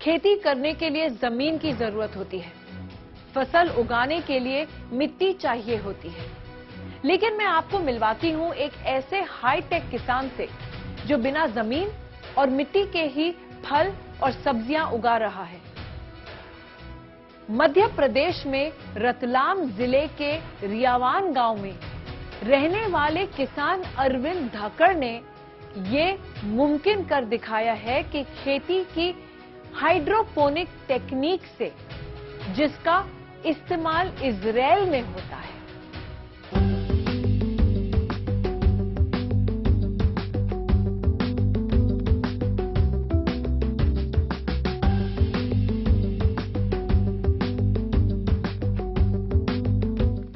खेती करने के लिए जमीन की जरूरत होती है, फसल उगाने के लिए मिट्टी चाहिए होती है। लेकिन मैं आपको मिलवाती हूं एक ऐसे हाईटेक किसान से जो बिना जमीन और मिट्टी के ही फल और सब्जियां उगा रहा है। मध्य प्रदेश में रतलाम जिले के रियावान गांव में रहने वाले किसान अरविंद धाकड़ ने ये मुमकिन कर दिखाया है कि खेती की हाइड्रोपोनिक टेक्निक से, जिसका इस्तेमाल इजराइल में होता है।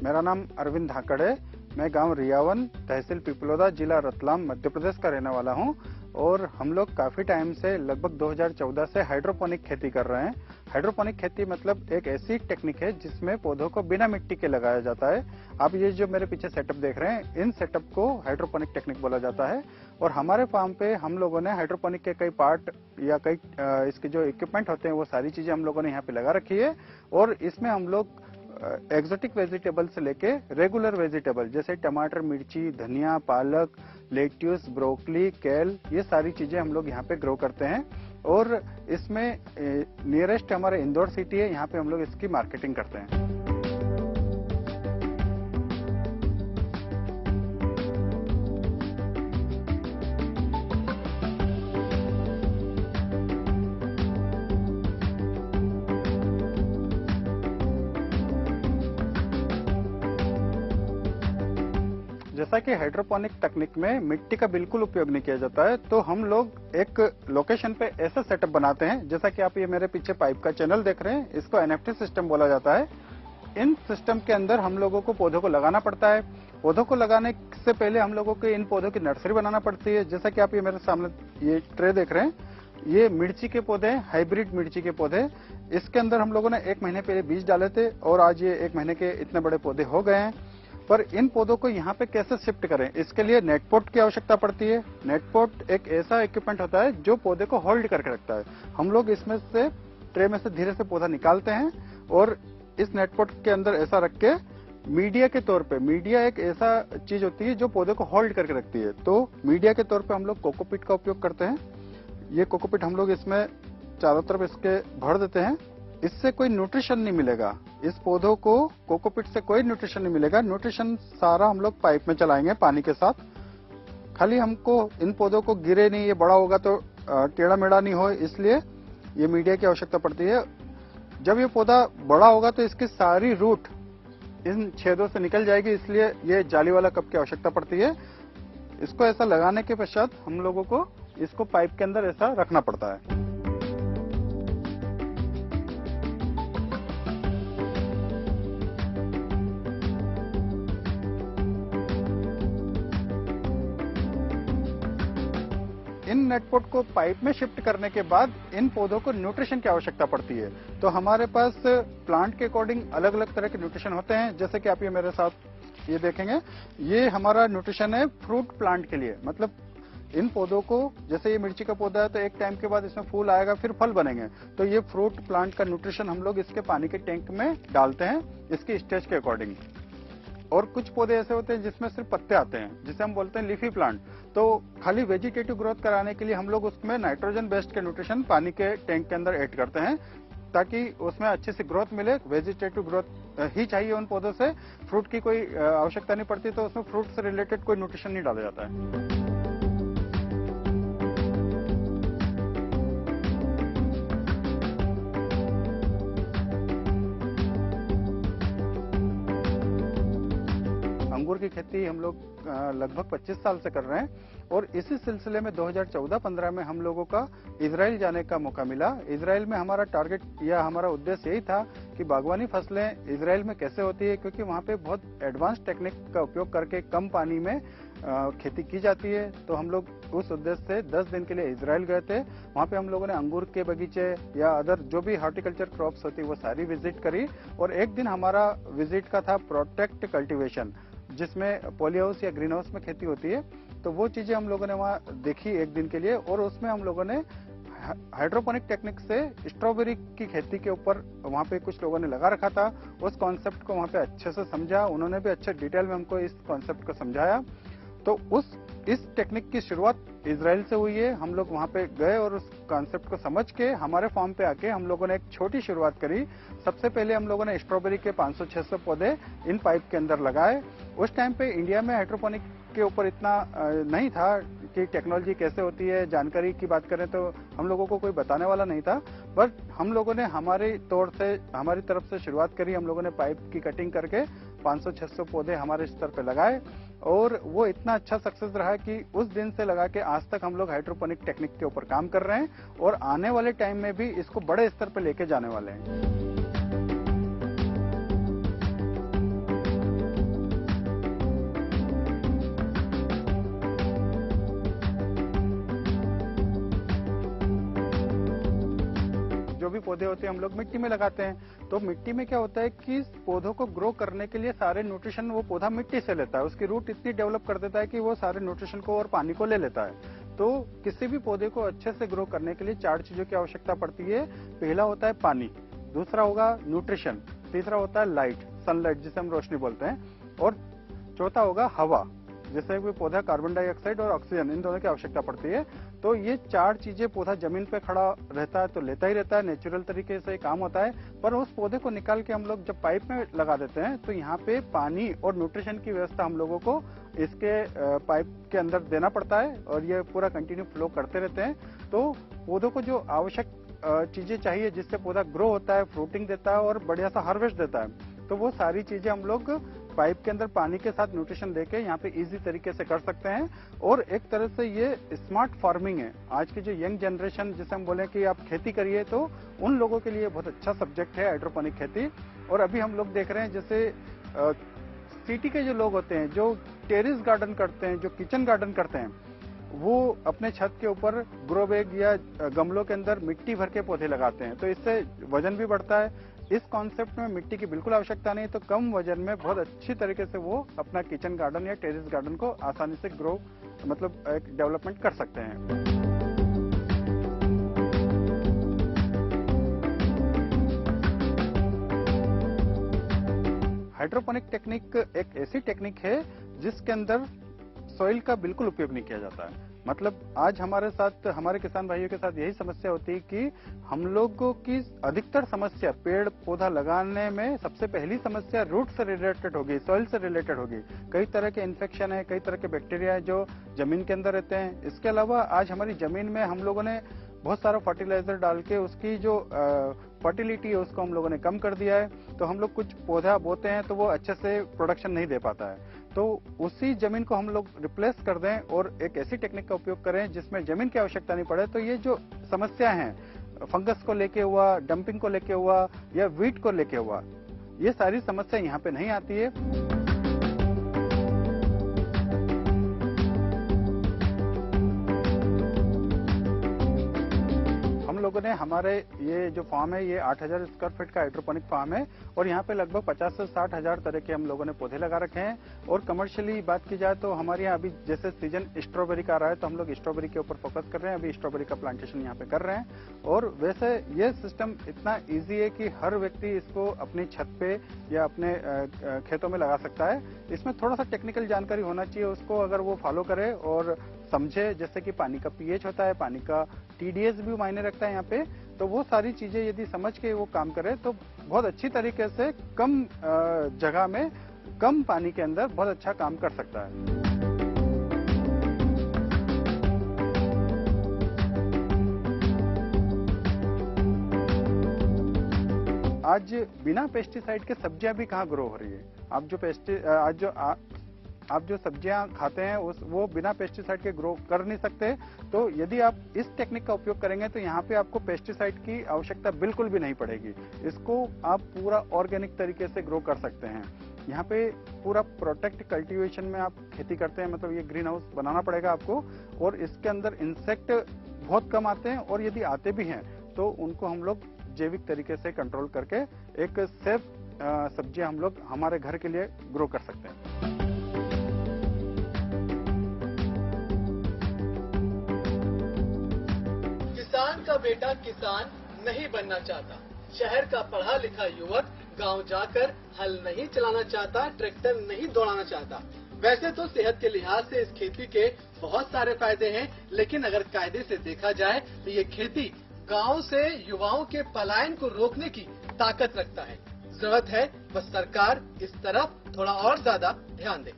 मेरा नाम अरविंद धाकड़ है। मैं गांव रियावन, तहसील पिपलोदा, जिला रतलाम, मध्य प्रदेश का रहने वाला हूं। और हम लोग काफी टाइम से, लगभग 2014 से हाइड्रोपोनिक खेती कर रहे हैं। हाइड्रोपोनिक खेती मतलब एक ऐसी टेक्निक है जिसमें पौधों को बिना मिट्टी के लगाया जाता है। आप ये जो मेरे पीछे सेटअप देख रहे हैं, इन सेटअप को हाइड्रोपोनिक टेक्निक बोला जाता है। और हमारे फार्म पे हम लोगों ने हाइड्रोपोनिक के कई पार्ट या कई इसके जो इक्विपमेंट होते हैं वो सारी चीजें हम लोगों ने यहाँ पे लगा रखी है। और इसमें हम लोग एक्सोटिक वेजिटेबल से लेके रेगुलर वेजिटेबल जैसे टमाटर, मिर्ची, धनिया, पालक, लेट्यूस, ब्रोकली, केल, ये सारी चीजें हम लोग यहाँ पे ग्रो करते हैं। और इसमें नियरेस्ट हमारे इंदौर सिटी है, यहाँ पे हम लोग इसकी मार्केटिंग करते हैं। जैसा कि हाइड्रोपोनिक तकनीक में मिट्टी का बिल्कुल उपयोग नहीं किया जाता है, तो हम लोग एक लोकेशन पे ऐसा सेटअप बनाते हैं। जैसा कि आप ये मेरे पीछे पाइप का चैनल देख रहे हैं, इसको एनएफटी सिस्टम बोला जाता है। इन सिस्टम के अंदर हम लोगों को पौधों को लगाना पड़ता है। पौधों को लगाने से पहले हम लोगों को इन पौधों की नर्सरी बनाना पड़ती है। जैसा कि आप ये मेरे सामने ये ट्रे देख रहे हैं, ये मिर्ची के पौधे हैं, हाइब्रिड मिर्ची के पौधे। इसके अंदर हम लोगों ने 1 महीने पहले बीज डाले थे और आज ये 1 महीने के इतने बड़े पौधे हो गए हैं। पर इन पौधों को यहाँ पे कैसे शिफ्ट करें, इसके लिए नेटपोट की आवश्यकता पड़ती है। नेटपोट एक ऐसा इक्विपमेंट होता है जो पौधे को होल्ड करके रखता है। हम लोग इसमें से ट्रे में से धीरे से पौधा निकालते हैं और इस नेटपोट के अंदर ऐसा रख के मीडिया के तौर पे, मीडिया एक ऐसा चीज होती है जो पौधे को होल्ड करके रखती है, तो मीडिया के तौर पे हम लोग कोकोपीट का उपयोग करते हैं। ये कोकोपीट हम लोग इसमें चारों तरफ इसके भर देते हैं। इससे कोई न्यूट्रिशन नहीं मिलेगा, इस पौधों को कोकोपीट से कोई न्यूट्रिशन नहीं मिलेगा। न्यूट्रिशन सारा हम लोग पाइप में चलाएंगे पानी के साथ। खाली हमको इन पौधों को गिरे नहीं, ये बड़ा होगा तो टेढ़ा मेढ़ा नहीं हो, इसलिए ये मीडिया की आवश्यकता पड़ती है। जब ये पौधा बड़ा होगा तो इसकी सारी रूट इन छेदों से निकल जाएगी, इसलिए ये जाली वाला कप की आवश्यकता पड़ती है। इसको ऐसा लगाने के पश्चात हम लोगों को इसको पाइप के अंदर ऐसा रखना पड़ता है। इन नेटपोट को पाइप में शिफ्ट करने के बाद इन पौधों को न्यूट्रिशन की आवश्यकता पड़ती है। तो हमारे पास प्लांट के अकॉर्डिंग अलग अलग तरह के न्यूट्रिशन होते हैं। जैसे कि आप ये मेरे साथ ये देखेंगे, ये हमारा न्यूट्रिशन है फ्रूट प्लांट के लिए। मतलब इन पौधों को, जैसे ये मिर्ची का पौधा है तो एक टाइम के बाद इसमें फूल आएगा, फिर फल बनेंगे, तो ये फ्रूट प्लांट का न्यूट्रिशन हम लोग इसके पानी के टैंक में डालते हैं इसकी स्टेज के अकॉर्डिंग। और कुछ पौधे ऐसे होते हैं जिसमें सिर्फ पत्ते आते हैं, जिसे हम बोलते हैं लीफी प्लांट। तो खाली वेजिटेटिव ग्रोथ कराने के लिए हम लोग उसमें नाइट्रोजन बेस्ड के न्यूट्रिशन पानी के टैंक के अंदर ऐड करते हैं, ताकि उसमें अच्छी सी ग्रोथ मिले। वेजिटेटिव ग्रोथ ही चाहिए उन पौधों से, फ्रूट की कोई आवश्यकता नहीं पड़ती, तो उसमें फ्रूट से रिलेटेड कोई न्यूट्रिशन नहीं डाला जाता है। अंगूर की खेती हम लोग लगभग 25 साल से कर रहे हैं। और इसी सिलसिले में 2014-15 में हम लोगों का इजराइल जाने का मौका मिला। इजराइल में हमारा टारगेट या हमारा उद्देश्य यही था कि बागवानी फसलें इजराइल में कैसे होती है, क्योंकि वहाँ पे बहुत एडवांस टेक्निक का उपयोग करके कम पानी में खेती की जाती है। तो हम लोग उस उद्देश्य से 10 दिन के लिए इजराइल गए थे। वहाँ पे हम लोगों ने अंगूर के बगीचे या अदर जो भी हॉर्टिकल्चर क्रॉप्स होती है वो सारी विजिट करी। और एक दिन हमारा विजिट का था प्रोटेक्ट कल्टीवेशन, जिसमें पॉली हाउस या ग्रीन हाउस में खेती होती है। तो वो चीजें हम लोगों ने वहाँ देखी एक दिन के लिए, और उसमें हम लोगों ने हाइड्रोपोनिक टेक्निक से स्ट्रॉबेरी की खेती के ऊपर वहाँ पे कुछ लोगों ने लगा रखा था। उस कॉन्सेप्ट को वहाँ पे अच्छे से समझा, उन्होंने भी अच्छे डिटेल में हमको इस कॉन्सेप्ट को समझाया। तो इस टेक्निक की शुरुआत इजराइल से हुई है। हम लोग वहाँ पे गए और उस कॉन्सेप्ट को समझ के हमारे फार्म पे आके हम लोगों ने एक छोटी शुरुआत करी। सबसे पहले हम लोगों ने स्ट्रॉबेरी के 500-600 पौधे इन पाइप के अंदर लगाए। उस टाइम पे इंडिया में हाइड्रोपोनिक के ऊपर इतना नहीं था कि टेक्नोलॉजी कैसे होती है, जानकारी की बात करें तो हम लोगों को कोई बताने वाला नहीं था। बट हम लोगों ने हमारी तरफ से शुरुआत करी। हम लोगों ने पाइप की कटिंग करके 500-600 पौधे हमारे स्तर पे लगाए और वो इतना अच्छा सक्सेस रहा कि उस दिन से लगा के आज तक हम लोग हाइड्रोपोनिक टेक्निक के ऊपर काम कर रहे हैं और आने वाले टाइम में भी इसको बड़े स्तर पे लेके जाने वाले हैं। जो भी पौधे होते हैं हम लोग मिट्टी में लगाते हैं। तो मिट्टी में क्या होता है कि पौधों को ग्रो करने के लिए सारे न्यूट्रिशन वो पौधा मिट्टी से लेता है। उसकी रूट इतनी डेवलप कर देता है कि वो सारे न्यूट्रिशन को और पानी को ले लेता है। तो किसी भी पौधे को अच्छे से ग्रो करने के लिए 4 चीजों की आवश्यकता पड़ती है। पहला होता है पानी, दूसरा होगा न्यूट्रिशन, तीसरा होता है लाइट, सनलाइट जिसे हम रोशनी बोलते हैं, और चौथा होगा हवा, जैसे कि पौधा कार्बन डाइऑक्साइड और ऑक्सीजन इन दोनों की आवश्यकता पड़ती है। तो ये 4 चीजें पौधा जमीन पे खड़ा रहता है तो लेता ही रहता है, नेचुरल तरीके से काम होता है। पर उस पौधे को निकाल के हम लोग जब पाइप में लगा देते हैं तो यहाँ पे पानी और न्यूट्रिशन की व्यवस्था हम लोगों को इसके पाइप के अंदर देना पड़ता है और ये पूरा कंटिन्यू फ्लो करते रहते हैं। तो पौधों को जो आवश्यक चीजें चाहिए जिससे पौधा ग्रो होता है, फ्रूटिंग देता है और बढ़िया सा हार्वेस्ट देता है, तो वो सारी चीजें हम लोग पाइप के अंदर पानी के साथ न्यूट्रिशन देके यहाँ पे इजी तरीके से कर सकते हैं। और एक तरह से ये स्मार्ट फार्मिंग है। आज की जो यंग जनरेशन जिसे हम बोले कि आप खेती करिए, तो उन लोगों के लिए बहुत अच्छा सब्जेक्ट है हाइड्रोपोनिक खेती। और अभी हम लोग देख रहे हैं जैसे सिटी के जो लोग होते हैं जो टेरेस गार्डन करते हैं, जो किचन गार्डन करते हैं, वो अपने छत के ऊपर ग्रो बैग या गमलों के अंदर मिट्टी भर के पौधे लगाते हैं। तो इससे वजन भी बढ़ता है। इस कॉन्सेप्ट में मिट्टी की बिल्कुल आवश्यकता नहीं, तो कम वजन में बहुत अच्छी तरीके से वो अपना किचन गार्डन या टेरेस गार्डन को आसानी से ग्रो मतलब एक डेवलपमेंट कर सकते हैं। हाइड्रोपोनिक टेक्निक एक ऐसी टेक्निक है जिसके अंदर सॉइल का बिल्कुल उपयोग नहीं किया जाता है। मतलब आज हमारे किसान भाइयों के साथ यही समस्या होती है कि हम लोगों की अधिकतर समस्या पेड़ पौधा लगाने में सबसे पहली समस्या रूट से रिलेटेड होगी, सॉइल से रिलेटेड होगी। कई तरह के इन्फेक्शन है, कई तरह के बैक्टीरिया है जो जमीन के अंदर रहते हैं। इसके अलावा आज हमारी जमीन में हम लोगों ने बहुत सारा फर्टिलाइजर डाल के उसकी जो फर्टिलिटी है उसको हम लोगों ने कम कर दिया है। तो हम लोग कुछ पौधा बोते हैं तो वो अच्छे से प्रोडक्शन नहीं दे पाता है। तो उसी जमीन को हम लोग रिप्लेस कर दें और एक ऐसी टेक्निक का उपयोग करें जिसमें जमीन की आवश्यकता नहीं पड़े। तो ये जो समस्या है फंगस को लेके हुआ, डंपिंग को लेके हुआ या वीट को लेके हुआ, ये सारी समस्या यहाँ पे नहीं आती है। लोगों ने हमारे ये जो फार्म है ये 8000 स्क्वायर फीट का हाइड्रोपोनिक फार्म है और यहाँ पे लगभग 50 से 60 हजार तरह के हम लोगों ने पौधे लगा रखे हैं। और कमर्शियली बात की जाए तो हमारे यहाँ अभी जैसे सीजन स्ट्रॉबेरी का आ रहा है तो हम लोग स्ट्रॉबेरी के ऊपर फोकस कर रहे हैं। अभी स्ट्रॉबेरी का प्लांटेशन यहाँ पे कर रहे हैं। और वैसे ये सिस्टम इतना ईजी है कि हर व्यक्ति इसको अपनी छत पे या अपने खेतों में लगा सकता है। इसमें थोड़ा सा टेक्निकल जानकारी होना चाहिए उसको, अगर वो फॉलो करे और समझे, जैसे कि पानी का पीएच होता है, पानी का टीडीएस भी मायने रखता है यहाँ पे। तो वो सारी चीजें यदि समझ के वो काम करे तो बहुत अच्छी तरीके से कम जगह में कम पानी के अंदर बहुत अच्छा काम कर सकता है। आज बिना पेस्टिसाइड के सब्जियां भी कहाँ ग्रो हो रही है। आप जो सब्जियां खाते हैं वो बिना पेस्टिसाइड के ग्रो कर नहीं सकते। तो यदि आप इस टेक्निक का उपयोग करेंगे तो यहाँ पे आपको पेस्टिसाइड की आवश्यकता बिल्कुल भी नहीं पड़ेगी। इसको आप पूरा ऑर्गेनिक तरीके से ग्रो कर सकते हैं। यहाँ पे पूरा प्रोटेक्ट कल्टीवेशन में आप खेती करते हैं, मतलब ये ग्रीन हाउस बनाना पड़ेगा आपको। और इसके अंदर इंसेक्ट बहुत कम आते हैं और यदि आते भी हैं तो उनको हम लोग जैविक तरीके से कंट्रोल करके एक सेफ सब्जियां हम लोग हमारे घर के लिए ग्रो कर सकते हैं। किसान का का बेटा किसान नहीं बनना चाहता। शहर का पढ़ा लिखा युवक गांव जाकर हल नहीं चलाना चाहता, ट्रैक्टर नहीं दौड़ाना चाहता। वैसे तो सेहत के लिहाज से इस खेती के बहुत सारे फायदे हैं, लेकिन अगर कायदे से देखा जाए तो ये खेती गांव से युवाओं के पलायन को रोकने की ताकत रखता है। जरूरत है बस सरकार इस तरफ थोड़ा और ज्यादा ध्यान दे।